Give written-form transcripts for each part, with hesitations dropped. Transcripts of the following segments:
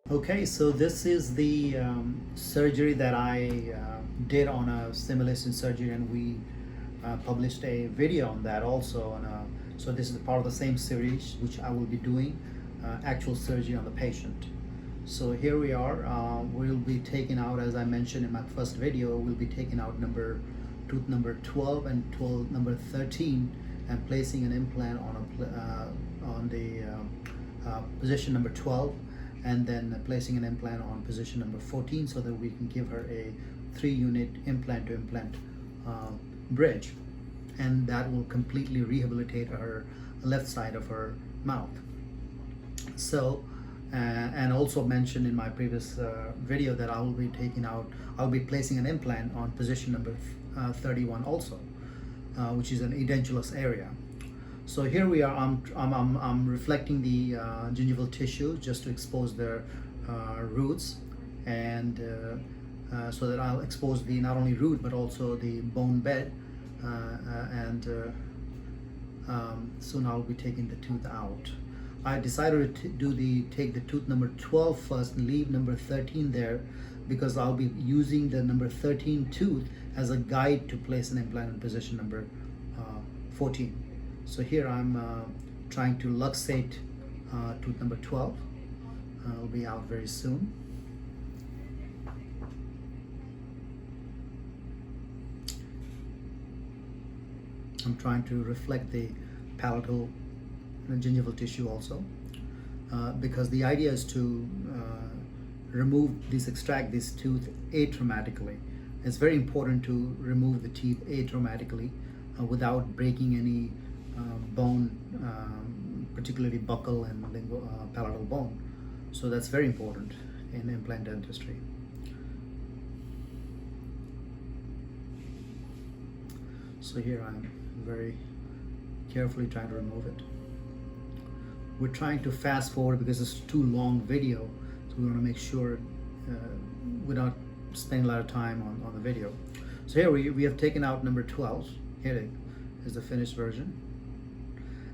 Okay, so this is the surgery that I did on a simulation surgery, and we published a video on that also. So this is part of the same series, which I will be doing actual surgery on the patient. So here we are. We'll be taking out, as I mentioned in my first video, we'll be taking out tooth number 12 and tooth number 13 and placing an implant on the position number 12, and then placing an implant on position number 14 so that we can give her a 3-unit implant to implant bridge, and that will completely rehabilitate her left side of her mouth. So and also mentioned in my previous video that I'll be placing an implant on position number 31 also, which is an edentulous area. So here we are. I'm reflecting the gingival tissue just to expose the roots, and so that I'll expose the not only root but also the bone bed, and soon I'll be taking the tooth out. I decided to take the tooth number 12 first and leave number 13 there, because I'll be using the number 13 tooth as a guide to place an implant in position number 14. So here I'm trying to luxate tooth number 12. It'll be out very soon. I'm trying to reflect the palatal and gingival tissue also, because the idea is to extract this tooth atraumatically. It's very important to remove the teeth atraumatically without breaking any bone, particularly buccal and palatal bone. So that's very important in implant dentistry. So here I'm very carefully trying to remove it. We're trying to fast forward because it's too long video, so we want to make sure we're not spending a lot of time on the video. So here we have taken out number 12. Here is the finished version.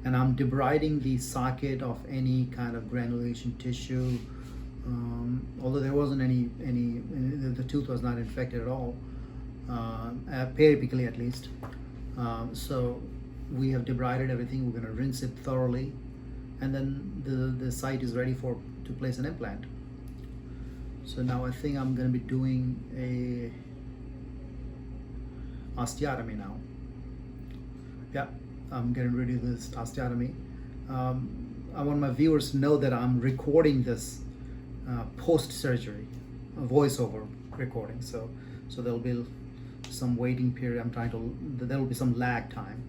And I'm debriding the socket of any kind of granulation tissue, although there wasn't any, the tooth was not infected at all, peripically at least. So we have debrided everything. We're going to rinse it thoroughly, and then the site is ready to place an implant. So now I think I'm going to be doing a osteotomy now. Yeah, I'm getting ready to do this osteotomy. I want my viewers to know that I'm recording this post-surgery, a voiceover recording. So there'll be some waiting period. There'll be some lag time.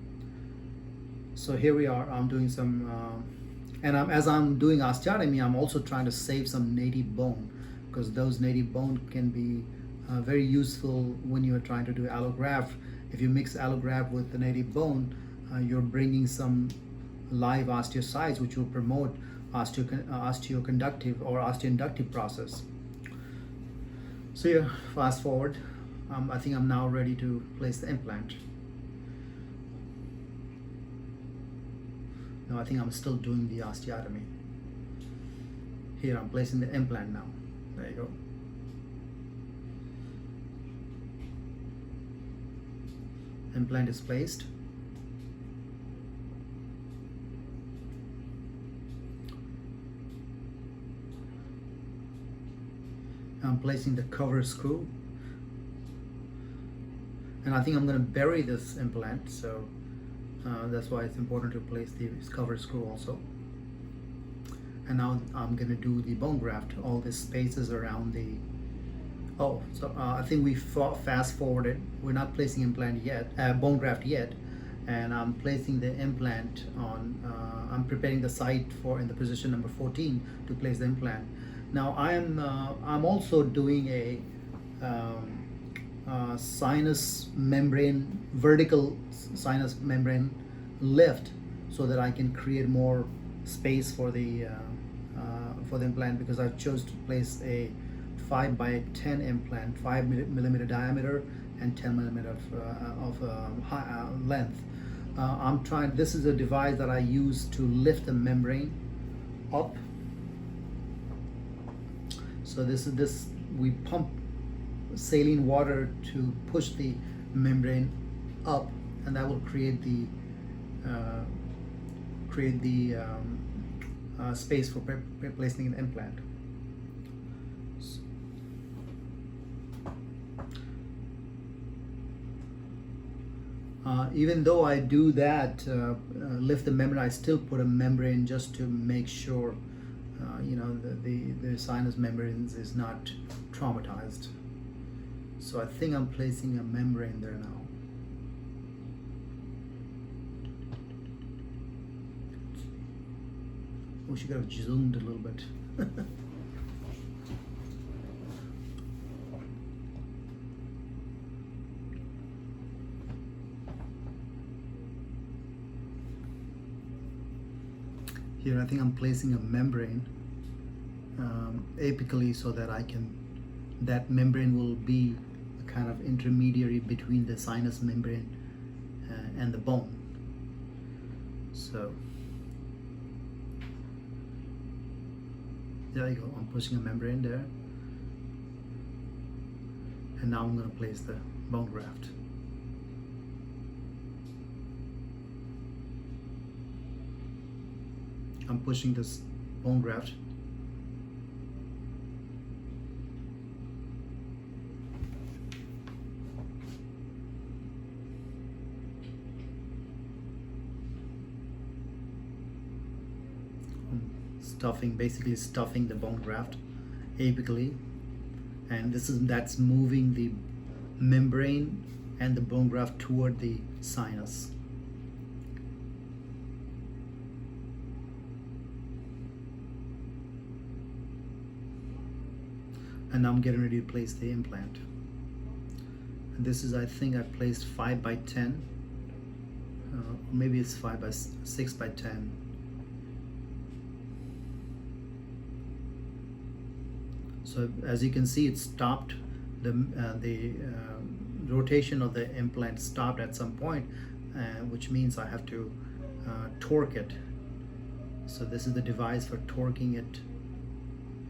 So here we are. I'm doing some, as I'm doing osteotomy, I'm also trying to save some native bone, because those native bone can be very useful when you are trying to do allograft. If you mix allograft with the native bone, you're bringing some live osteocytes, which will promote osteoconductive or osteoinductive process. So yeah, fast forward. I think I'm now ready to place the implant. No, I think I'm still doing the osteotomy. Here I'm placing the implant now. There you go. Implant is placed. I'm placing the cover screw, and I think I'm going to bury this implant, so that's why it's important to place the cover screw also. And now I'm going to do the bone graft, all the spaces around the I think we fast forwarded. We're not placing implant yet, bone graft yet, and I'm placing the implant on, I'm preparing the site in the position number 14 to place the implant. Now I'm also doing a sinus membrane, vertical sinus membrane lift, so that I can create more space for the implant, because I chose to place a 5x10 implant, 5 millimeter diameter and 10 millimeter of length. This is a device that I use to lift the membrane up So this we pump saline water to push the membrane up, and that will create the space for placing an implant. Even though I do that, lift the membrane, I still put a membrane just to make sure, the sinus membranes is not traumatized. So I think I'm placing a membrane there now. Wish you could have zoomed a little bit. Here I think I'm placing a membrane apically, so that that membrane will be a kind of intermediary between the sinus membrane and the bone. So there you go, I'm pushing a membrane there. And now I'm going to place the bone graft. I'm pushing this bone graft. Basically stuffing the bone graft apically, and that's moving the membrane and the bone graft toward the sinus. And now I'm getting ready to place the implant. And this is, I think I placed 5 by 10, maybe it's 5 by 6 by 10. So as you can see, it stopped, the rotation of the implant stopped at some point, which means I have to torque it. So this is the device for torquing it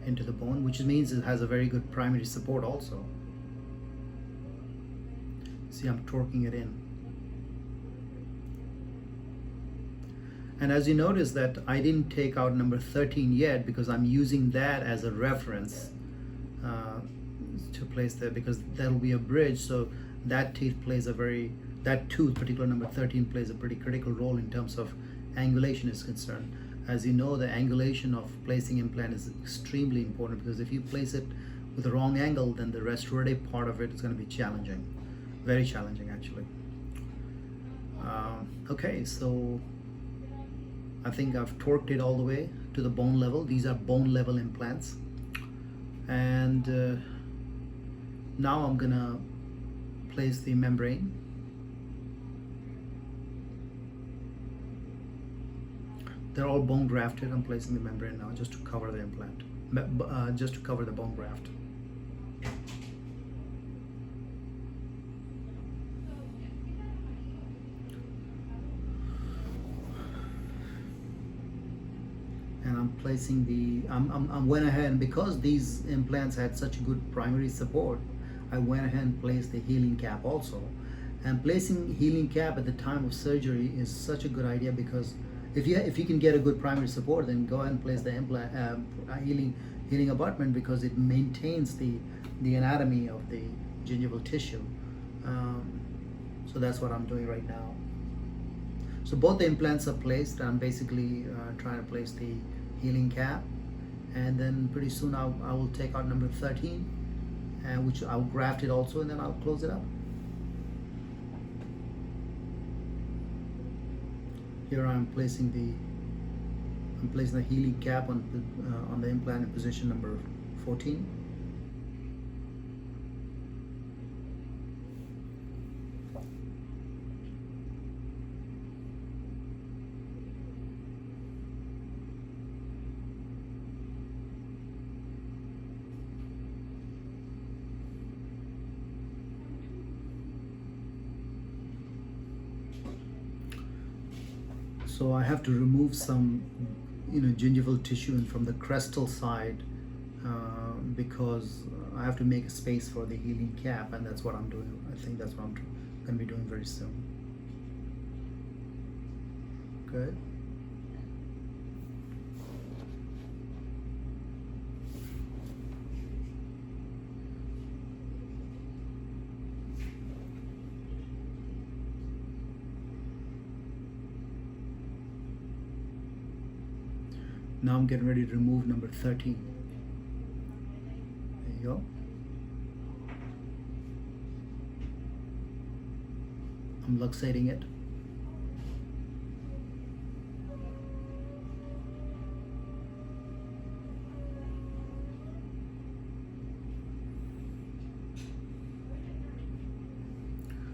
into the bone, which means it has a very good primary support also. See, I'm torquing it in. And as you notice that I didn't take out number 13 yet, because I'm using that as a reference to place there, because that'll be a bridge. So that tooth particular number 13 plays a pretty critical role in terms of angulation is concerned. As you know, the angulation of placing implant is extremely important, because if you place it with the wrong angle, then the restorative part of it is going to be challenging, very challenging actually. Okay, so I think I've torqued it all the way to the bone level. These are bone level implants. And now I'm gonna place the membrane. They're all bone grafted. I'm placing the membrane now just to cover the implant, just to cover the bone graft. And I'm placing I went ahead, and because these implants had such a good primary support, I went ahead and placed the healing cap also. And placing healing cap at the time of surgery is such a good idea, because if you can get a good primary support, then go ahead and place the implant healing abutment, because it maintains the anatomy of the gingival tissue. So that's what I'm doing right now. So both the implants are placed. I'm basically trying to place the healing cap, and then pretty soon I will take out number 13, which I'll graft it also, and then I'll close it up. Here I'm placing the healing cap on the implant in position number 14. So I have to remove some gingival tissue from the crestal side because I have to make a space for the healing cap, and that's what I'm doing. I think that's what I'm going to be doing very soon. Good. Now I'm getting ready to remove number 13. There you go. I'm luxating it.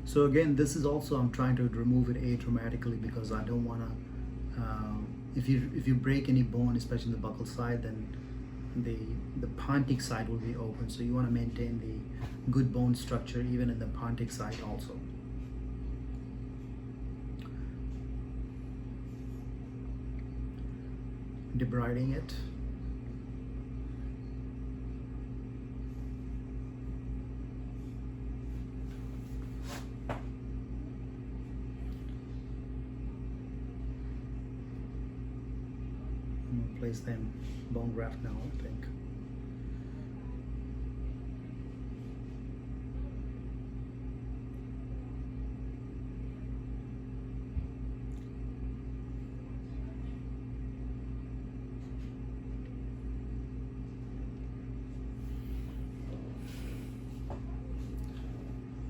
So again, this is also, I'm trying to remove it atraumatically because I don't want to, if you break any bone, especially in the buccal side, then the pontic side will be open. So you want to maintain the good bone structure even in the pontic side also. Debriding it. I'm gonna place them bone graft now, I think.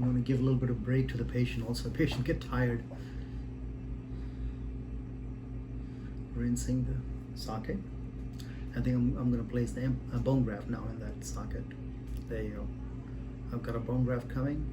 I'm going to give a little bit of break to the patient also. The patient get tired. Rinsing the socket. I think I'm going to place the bone graft now in that socket. There you go. I've got a bone graft coming.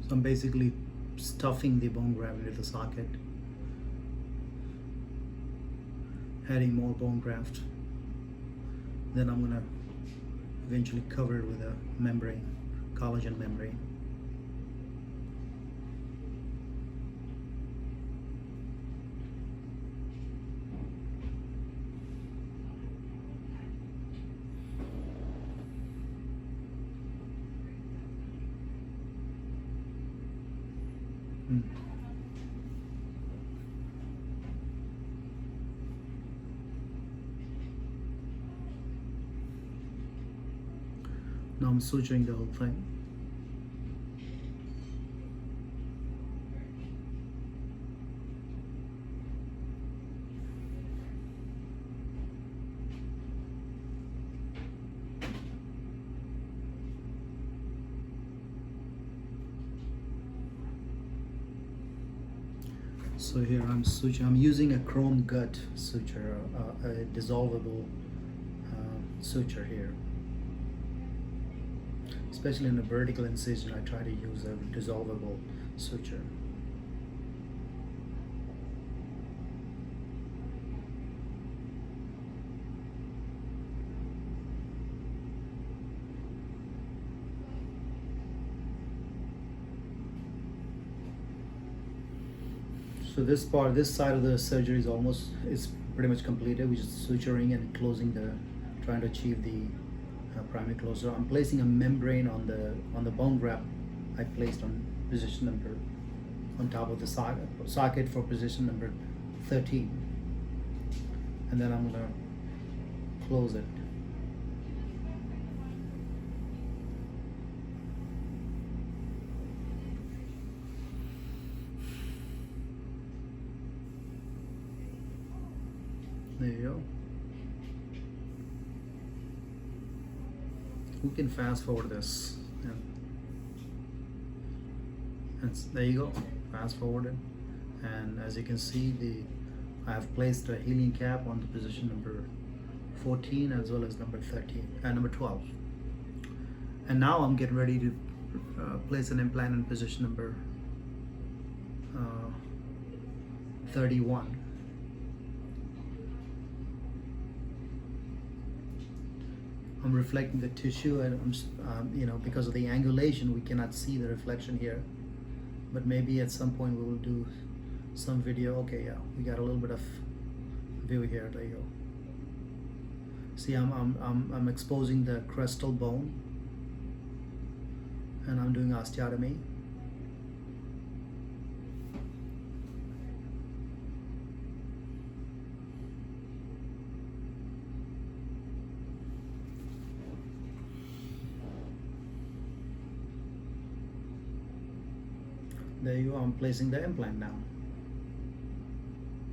So I'm basically stuffing the bone graft into the socket, adding more bone graft. Then I'm going to eventually cover it with a membrane, collagen membrane. Now I'm suturing the whole thing. So here I'm suturing. I'm using a chrome gut suture, a dissolvable suture here. Especially in a vertical incision, I try to use a dissolvable suture. So this part, this side of the surgery is pretty much completed. We're just suturing and closing trying to achieve the primary closure. I'm placing a membrane on the bone graft I placed on position number, on top of the socket for position number 13. And then I'm gonna close it. There you go. We can fast forward this. And there you go. Fast forwarded. And as you can see, I have placed a healing cap on the position number 14 as well as number 13 and number 12. And now I'm getting ready to place an implant in position number 31. I'm reflecting the tissue, and because of the angulation, we cannot see the reflection here. But maybe at some point we will do some video. Okay, yeah, we got a little bit of view here. There you go. See, I'm exposing the crestal bone, and I'm doing osteotomy. There you go, I'm placing the implant now.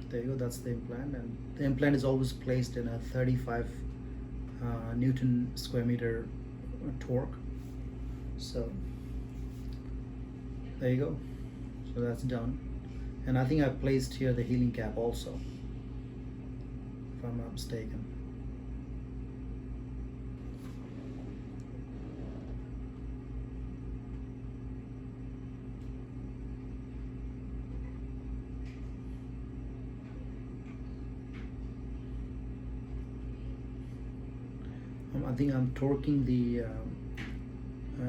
There you go, that's the implant, and the implant is always placed in a 35 Newton square meter torque. So there you go, so that's done. And I think I've placed here the healing cap also, if I'm not mistaken. I think I'm torquing the,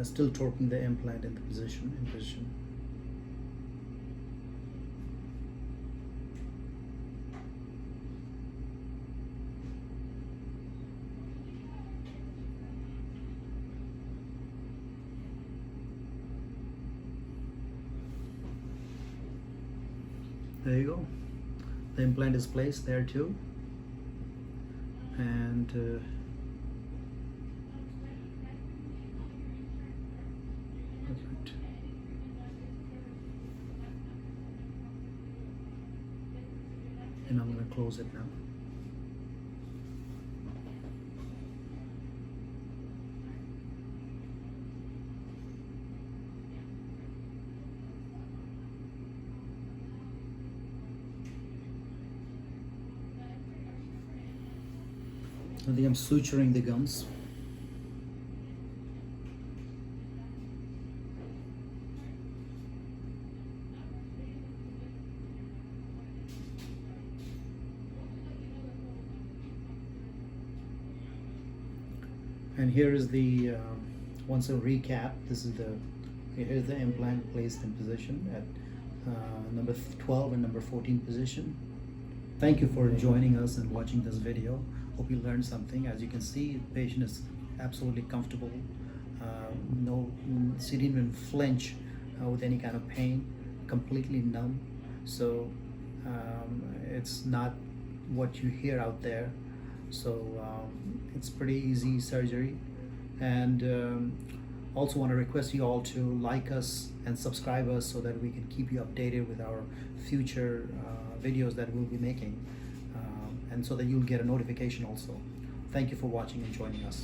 still torquing the implant in position. There you go. The implant is placed there too, and and I'm going to close it now. I think I'm suturing the gums. And here is the, once a recap, here's the implant placed in position at number 12 and number 14 position. Thank you for joining us and watching this video. Hope you learned something. As you can see, the patient is absolutely comfortable. She didn't even flinch with any kind of pain, completely numb. So it's not what you hear out there. So it's pretty easy surgery. And also want to request you all to like us and subscribe us so that we can keep you updated with our future videos that we'll be making, and so that you'll get a notification also. Thank you for watching and joining us.